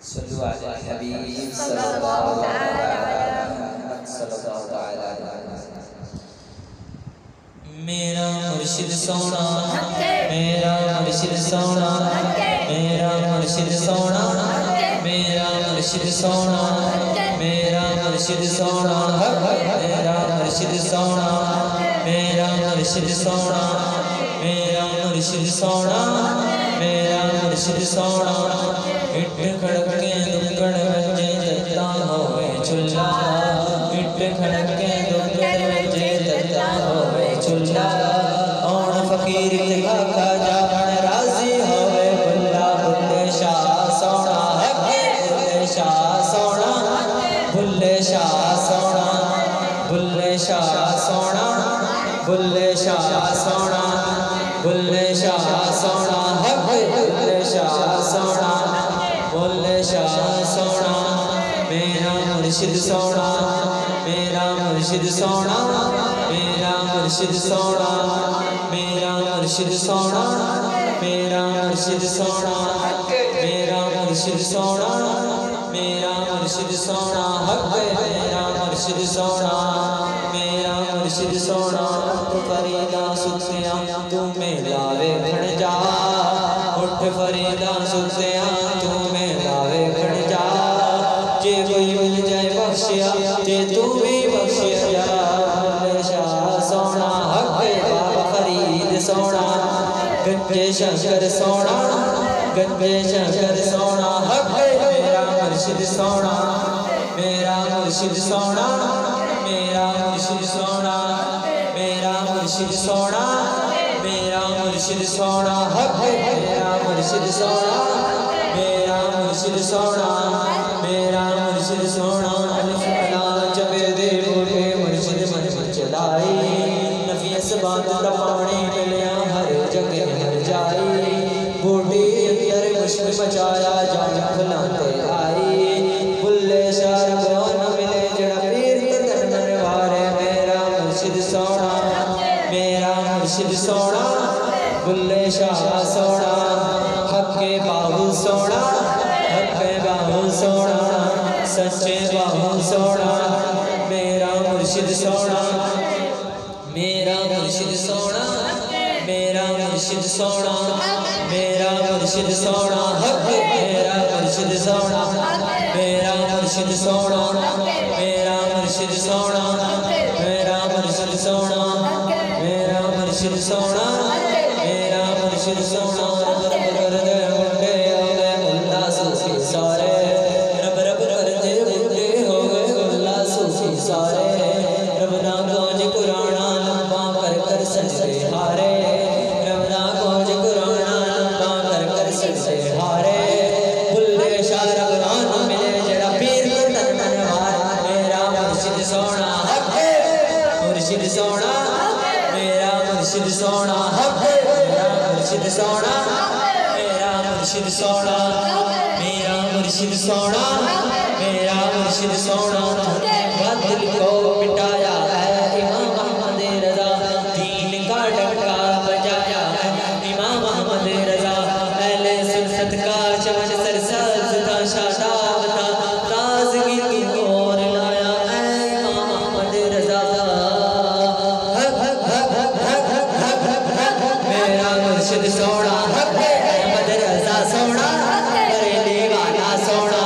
सल्लु अला हबीब सल्लल्लाहु अलैहि वसल्लम। मेरा मुर्शिद सोना, मेरा मुर्शिद सोना, मेरा मुर्शिद सोना, मेरा मुर्शिद सोना, मेरा मुर्शिद सोना, मेरा मुर्शिद सोना, मेरा मुर्शिद सोना, मेरा मुर्शिद सोना, मेरा मुर्शिद सोना। इट खड़के दुकड़ बजे दत्ता होवे चुल्ला, इट खड़के दुकड़ बजे दत्ता होवे चुल्ला। औण फकीर ते खाका जान राजी होवे बुल्ला, बुल्ले शाह सोना, बुल्ले शाह सोना, बुल्ले शाह सोना, बुल्ले शाह सोना, बुल्ले शाह सोना, बुल्ले शाह सोना, बुल्ले शाह सोना, बुल्ले शाह सोना। मेरा मुर्शिद सोना, मेरा मुर्शिद सोना, मेरा मुर्शिद सोना, मेरा मुर्शिद सोना, मेरा मुर्शिद सोना, मेरा मुर्शिद सोना, मेरा मुर्शिद सोना, मेरा मुर्शिद सोना, मेरा मुर्शिद सोना। उठ फरीदा सुतिया तू मेला वेखण जा, उठ फरीदा सुतिया तू मेला वेखण जा। जे कोई मिल जाए बख्शिया ते तू भी बख्शिया जा। बुल्ले शाह सोना, बाबा फरीद सोना, गंजे शंकर सोना, गंजे शंकर सोना, मेरा मुर्शिद सोना, मेरा मुर्शिद सोना, मेरा मुर्शिद सोना, मेरा मुर्शिद सोना, मेरा मुर्शिद सोना, मेरा मुर्शिद सोना, मेरा मुर्शिद सोना, मेरा मुर्शिद सोना। अलिफ लाम जबे दे बोले मुर्शिद मन चलाई, नफियस बात दा पानी मिलया हर जगह हर जाई। बूढ़ी अंदर मुश्किल बचाया जान फलाते आई, बुल्ले शाह को न मिले जड़ा पीर तन मन वारे। मेरा मुर्शिद सोना, मेरा मुर्शिद सोना, बुल्ले शाह सोना, हक्के बाहु सोना, हक्के बाहु सोना, सच्चे बाहु सोना। मेरा मुर्शिद सोना, मेरा मुर्शिद सोना, मेरा मुर्शिद सोना, मेरा मुर्शिद सोना, मेरा मुर्शिद सोना, मेरा मुर्शिद सोना, मेरा मुर्शिद सोना, मेरा मुर्शिद सोना, मेरा मुर्शिद सोना, मेरा मुर्शिद सोना। रब कर दे मुंडे हो गए मुल्ला सूफी सारे, रब रब कर दे मुंडे हो गए मुल्ला सूफी सारे। रब ना गौज कुराना लंबा कर कर सजदे हारे, रब ना गौज कुराना लंबा कर कर सजदे हारे। बुल्ले शाह रब ना मिले जड़ा पीर तन मन वार। मेरा मुर्शिद सोना, मुर्शिद सोना, मेरा मुर्शिद सोना, मेरा मुर्शिद सोना, मेरा मुर्शिद सोना, मेरा मुर्शिद सोना, मेरा मुर्शिद सोना। बातिल को मिटाया है इमाम अहमद रजा, दीन का डंका बजाया है इमाम अहमद रजा। पहले सुन्नत का चमन सरसाज था शादाब था, ताज़गी की ओर लाया है इमाम अहमद रजा। मेरा मुर्शिद सोना, अहमद रजा सोना, बरेली वाला सोना,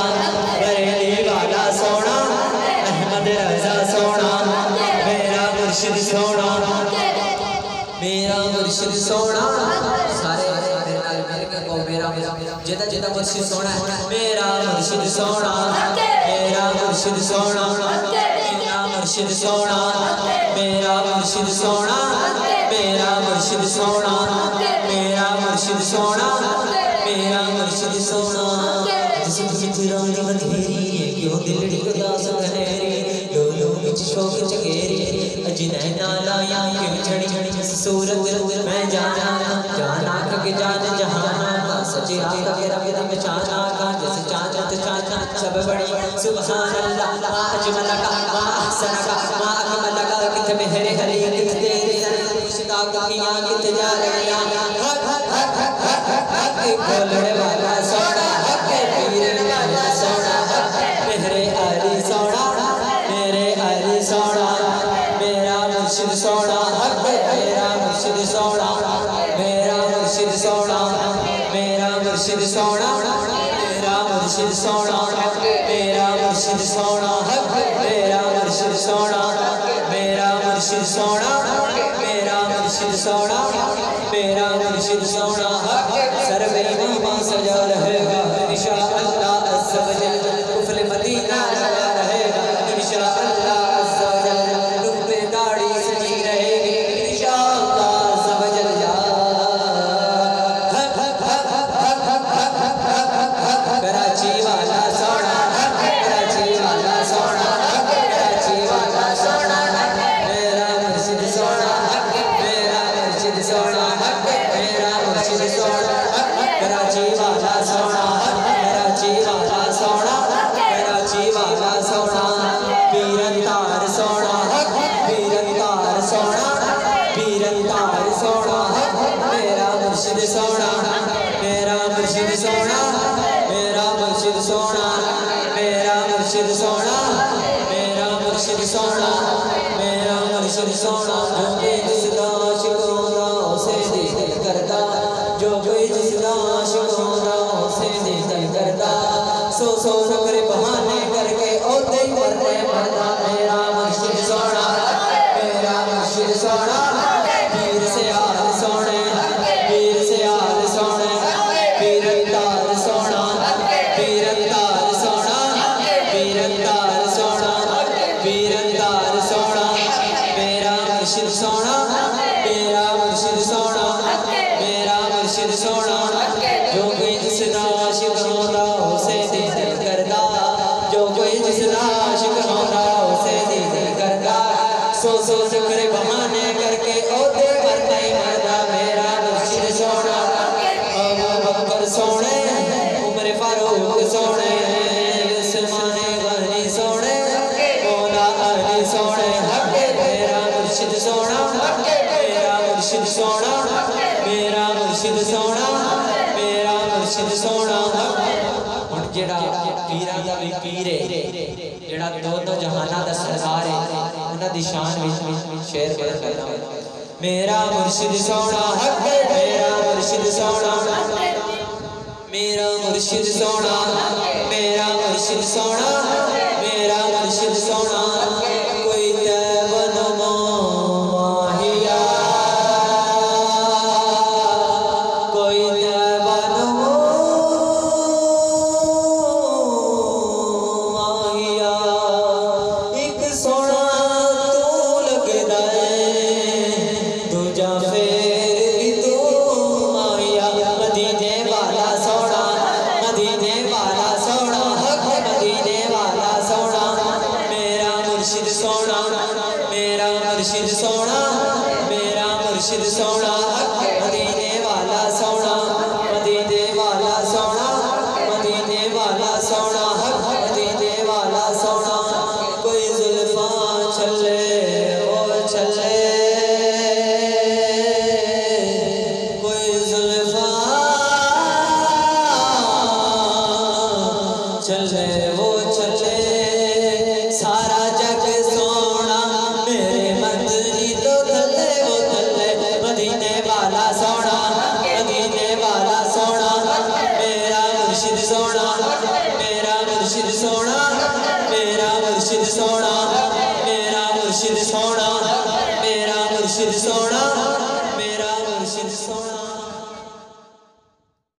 बरेली वाला सोना, अहमद रजा सोना। मेरा मुर्शिद सोना, मेरा मुर्शिद सोना। सारे मेरा जिदा जिदा मुर्शिद सोना है। मेरा मुर्शिद सोना, मेरा मुर्शिद सोना, मेरा मुर्शिद सोना, मेरा मुर्शिद सोना, मेरा मुर्शिद सोना, मेरा मुर्शिद सोना, मेरा मुर्शिद सोना। जिसम चित्रानी बंधेरी क्यों दिलड़ी उदास घनेरी, लो लो विच शोक चकेरी अजनैन लाया क्यों छड़ी सूरत मैं जाना जाना के जान जहाना का सच्चे का मेरा मेरा पहचाना का जैसे चांद चांद सब बड़ी सुभान अल्लाह। आज मलका मा अहसन का मा अकमल का कित मेरे हरी कित तेरी मुर्शिदा किया कित जा रही बोलने वाला सोना पीर वाला मुर्शिद सोना मेरा मुर्शिद सोना मेरा मुर्शिद सोना मेरा मुर्शिद सोना मेरा मुर्शिद सोना मेरा मुर्शिद सोना सर्वे मामा सजा रहेगा इंशाअल्लाह अज़्ज़ा वजल कुफल मदीना लगा रहेगा इंशाअल्लाह अज़्ज़ा वजल रुख पे दाढ़ी सजी रहेगी इंशाअल्लाह अज़्ज़ा वजल कराची वाला सोना कराची वाला सोना कराची वाला सोना मेरा मुर्शिद सोना मेरा मुर्शिद सोना मेरा मुर्शिद सोना कराची वाला सोना कराची वाला सोना कराची वाला सोना पीरंतार सोना पीरंतार सोना पीरंतार सोना मेरा मुर्शिद सोना मेरा मुर्शिद सोना मेरा मुर्शिद सोना मेरा मुर्शिद सोना मेरा मुर्शिद सोना मेरा मुर्शिद सोना जो कोई जिसदा आशिक होंदा उसे दिल करदा जो कोई जिसदा आशिक होंदा उसे दिल करदा सो सो नखरे बहाने करके ओते ही मरने मरदा मेरा मुर्शिद सोना मेरा मुर्शिद सोना पीर से हाल सोने पीर से हाल सोने पीरंतार सोना पीरंतार सोना पीरंतार सोना पीरंतार सोना मेरा मुर्शिद सोना मेरा मुर्शिद सोना मेरा मुर्शिद सोना जो कोई जिसदा आशिक होंदा उसे दिल करदा जो कोई जिसदा आशिक होंदा उसे दिल करदा सो सो नखरे बहाने करके ओते मरता ही मरदा मेरा मुर्शिद सोना अबू बकर सोने उमर फारूक सोने उस्मान गनी सोने मौला अली सोने मेरा मुर्शिद सोना मेरा मुर्शिद सोना मेरा मुर्शिद सोना मेरा मुर्शिद सोना हुण जेड़ा पीरां दा भी पीर है जेड़ा दो जहानां दा सरदार है उन्हां दी शान विच शेर बयान करना मेरा मुर्शिद सोना मेरा मुर्शिद सोना मेरा मुर्शिद सोना मेरा मुर्शिद सोना मेरा मुर्शिद सोना कोई तैबन माहिया कोई तैबन माहिया एक सोना तू लगदा है दूजा फेर भी तू माहिया मदीने वाला सोना मदीने वाला सोना मदीने वाला सोना मेरा मुर्शिद सोना मेरा मुर्शिद सोना मेरा मुर्शिद सोना मदीने वाला सोना मदीने वाला सोना मदीने वाला सोना मदीने वाला सोना कोई जुल्फा चले ओ चले कोई जुल्फा चले वो चले सारा जग सोना मेरे मदनी तो थले वो थले मदीने वाला सोना मदीने वाला सोना मेरा मुर्शिद सोना मेरा मुर्शिद सोना मेरा मुर्शिद सोना मेरा मुर्शिद सोना मेरा मुर्शिद सोना